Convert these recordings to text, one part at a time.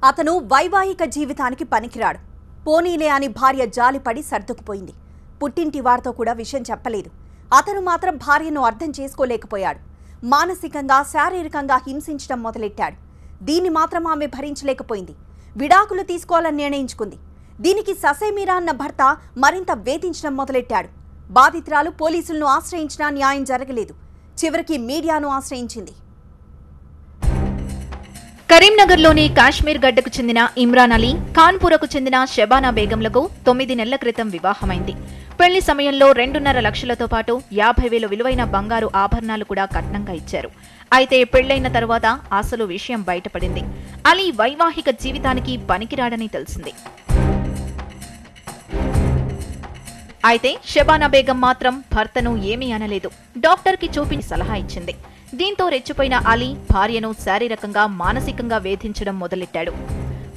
అతను వైవాహిక జీవితానికి పనికిరాడు. పోనీలే అని భార్య జాలిపడి సర్దుకుపోయింది. పుట్టింటి వారితో కూడా విషయం చెప్పలేదు. అతను మాత్రం భార్యను అర్థం చేసుకోలేకపోయాడు. మానసికంగా శారీరకంగా హింసించడం మొదలెట్టాడు. దీన్ని మాత్రం ఆమె భరించలేకపోయింది. విడాకులు తీసుకోవాలని నిర్ణయించుకుంది. దీనికి ససేమిరా అన్న భర్త మరింత వేధించడం మొదలెట్టాడు. బాధితురాలు పోలీసులను ఆశ్రయించినా న్యాయం జరగలేదు. చివరికి మీడియాను ఆశ్రయించింది. కరీంనగర్లోని కాశ్మీర్ గడ్డకు చెందిన ఇమ్రాన్ అలీ, కాన్పూరకు చెందిన షబానా బేగంలకు 9 నెలల క్రితం వివాహమైంది. పెళ్లి సమయంలో 2.5 లక్షలతో పాటు 50,000 విలువైన బంగారు ఆభరణాలు కూడా కట్నంగా ఇచ్చారు. అయితే పెళ్లైన తర్వాత అసలు విషయం బయటపడింది. అలీ వైవాహిక జీవితానికి పనికిరాడని తెలిసింది. అయితే షబానా బేగం మాత్రం భర్తను ఏమీ అనలేదు. డాక్టర్కి చూపించి సలహా ఇచ్చింది. దీంతో రెచ్చిపోయిన అలీ భార్యను శారీరకంగా మానసికంగా వేధించడం మొదలెట్టాడు.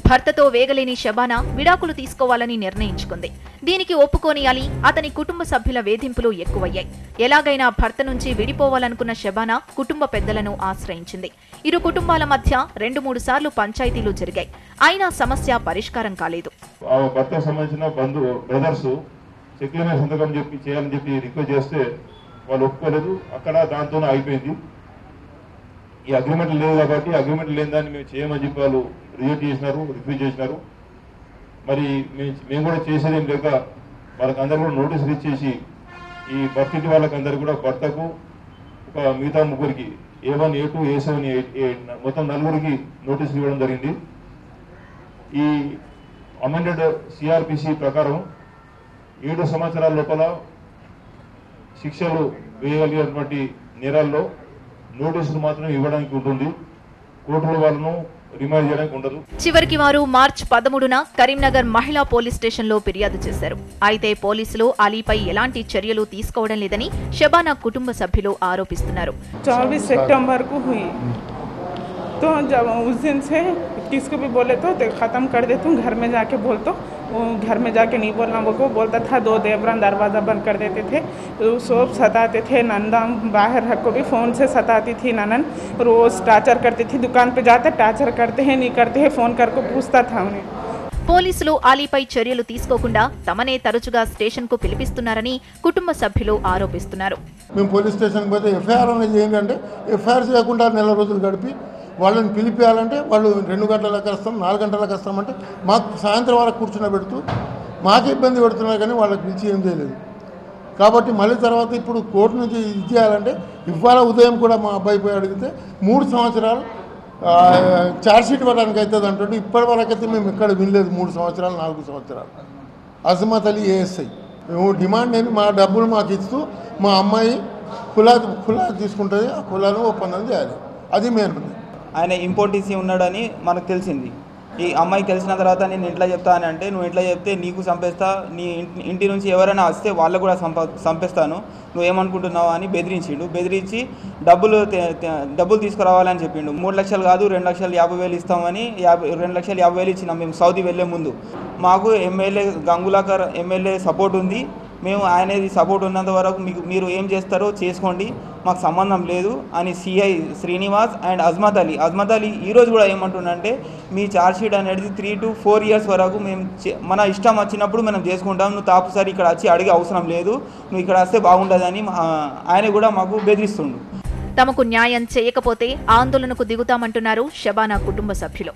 భర్తతో వేగలేని షబానా విడాకులు తీసుకోవాలని నిర్ణయించుకుంది. దీనికి ఒప్పుకోని అలీ, అతని కుటుంబ సభ్యుల వేధింపులు ఎక్కువయ్యాయి. ఎలాగైనా భర్త నుంచి విడిపోవాలనుకున్న షబానా కుటుంబ పెద్దలను ఆశ్రయించింది. ఇరు కుటుంబాల మధ్య 2-3 సార్లు పంచాయతీలు జరిగాయి. అయినా సమస్య పరిష్కారం కాలేదు. చెక్ల మీద సంతకం చేయాలని చెప్పి రిక్వెస్ట్ చేస్తే వాళ్ళు ఒప్పుకోలేదు. అక్కడ దాంతోనే అయిపోయింది. ఈ అగ్రిమెంట్ లేదు కాబట్టి అగ్రిమెంట్ లేని దాన్ని మేము చేయమని చెప్పి వాళ్ళు రిజెక్ట్ చేసినారు, రిఫ్యూజ్ చేసినారు. మరి మేము కూడా చేసేదేం లేక వాళ్ళకందరూ కూడా నోటీసులు ఇచ్చేసి ఈ భర్తకి వాళ్ళకందరూ కూడా భర్తకు ఒక మిగతా ముగ్గురికి A1, A2, A7, A8 మొత్తం 4 నోటీసులు ఇవ్వడం జరిగింది. ఈ అమెండెడ్ CRPC ప్రకారం 7 సంవత్సరాల లోపల శిక్షలు వేయగలిగినటువంటి నేరాల్లో నోటీసులు మాత్రం ఇవ్వడానికి ఉంటుంది. కోర్టుల వాళ్ళను రిమాండ్ చేయడానికి ఉండదు. చివరికి వారు మార్చి 13న కరీంనగర్ మహిళా పోలీస్ స్టేషన్లో ఫిర్యాదు చేశారు. అయితే పోలీసులు అలీపై ఎలాంటి చర్యలు తీసుకోవడం లేదని షబానా కుటుంబ సభ్యులు ఆరోపిస్తున్నారు. 24 सितंबर को हुई तो जब उस दिन से किसको भी बोले तो ख़त्म कर दे, तुम घर में जाके बोल, तो वो घर में जाके नहीं बोलना, वो बोलता था। 2 देवरान दरवाज़ा बंद कर देते थे, सब सताते थे। नंदा बाहर को भी फ़ोन से सताती थी ननन, रोज़ टार्चर करती थी। दुकान पे जाते टार्चर करते हैं नहीं करते हैं, फ़ोन करके पूछता था उन्हें. పోలీసులు అలీపై చర్యలు తీసుకోకుండా తమనే తరచుగా స్టేషన్కు పిలిపిస్తున్నారని కుటుంబ సభ్యులు ఆరోపిస్తున్నారు. మేము పోలీస్ స్టేషన్కి పోతే ఎఫ్ఐఆర్ అనేది ఏంటంటే ఎఫ్ఐఆర్ చేయకుండా 1 నెల రోజులు గడిపి వాళ్ళని పిలిపించాలంటే వాళ్ళు 2 గంటలకు వస్తాం, 4 గంటలకు వస్తామంటే మాకు సాయంత్రం వరకు కూర్చుని మాకు ఇబ్బంది పెడుతున్నారు, కానీ వాళ్ళకి పిలిచి ఏం చేయలేదు. కాబట్టి మళ్ళీ తర్వాత ఇప్పుడు కోర్టు నుంచి ఇది చేయాలంటే ఇవాళ ఉదయం కూడా మా అబ్బాయి పోయి అడిగితే 3 సంవత్సరాలు ఛార్జ్షీట్ ఇవ్వడానికి అవుతుంది అంటుంటే ఇప్పటి వరకైతే మేము ఎక్కడ వినలేదు. 3 సంవత్సరాలు 4 సంవత్సరాలు. అజ్మత్ అలీ ASI మేము డిమాండ్ ఏంటి, మా డబ్బులు మాకు ఇస్తూ మా అమ్మాయి కులా తీసుకుంటుంది, ఆ కులాను ఒప్పందం చేయాలి. అది మెయిన్. ఆయన ఇంపార్టెన్సీ ఉన్నాడని మనకు తెలిసింది. ఈ అమ్మాయికి తెలిసిన తర్వాత నేను ఇంట్లో చెప్తా అని అంటే, నువ్వు ఇంట్లో చెప్తే నీకు చంపేస్తా, నీ ఇంటి నుంచి ఎవరైనా వస్తే వాళ్ళకు కూడా చంపేస్తాను, నువ్వేమనుకుంటున్నావు అని బెదిరించి డబ్బులు తీసుకురావాలని చెప్పిండు. 3 లక్షలు కాదు 2,50,000 ఇస్తామని 2,50,000 ఇచ్చినాం మేము సౌదీ వెళ్ళే ముందు. మాకు ఎమ్మెల్యే గంగులాకర్ ఎమ్మెల్యే సపోర్ట్ ఉంది. మేము ఆయనది సపోర్ట్ ఉన్నంత వరకు మీరు ఏం చేస్తారో చేసుకోండి, మాకు సంబంధం లేదు అని CI శ్రీనివాస్ అండ్ అజ్మత్ అలీ ఈరోజు కూడా ఏమంటుండంటే, మీ ఛార్జ్షీట్ అనేది 3 to 4 years వరకు మేము మన ఇష్టం వచ్చినప్పుడు మనం చేసుకుంటాం, నువ్వు తాపుసారి ఇక్కడ వచ్చి అడిగే అవసరం లేదు, నువ్వు ఇక్కడ వస్తే బాగుండదని ఆయన కూడా మాకు బెదిరిస్తుండు. తమకు న్యాయం చేయకపోతే ఆందోళనకు దిగుతామంటున్నారు షబానా కుటుంబ సభ్యులు.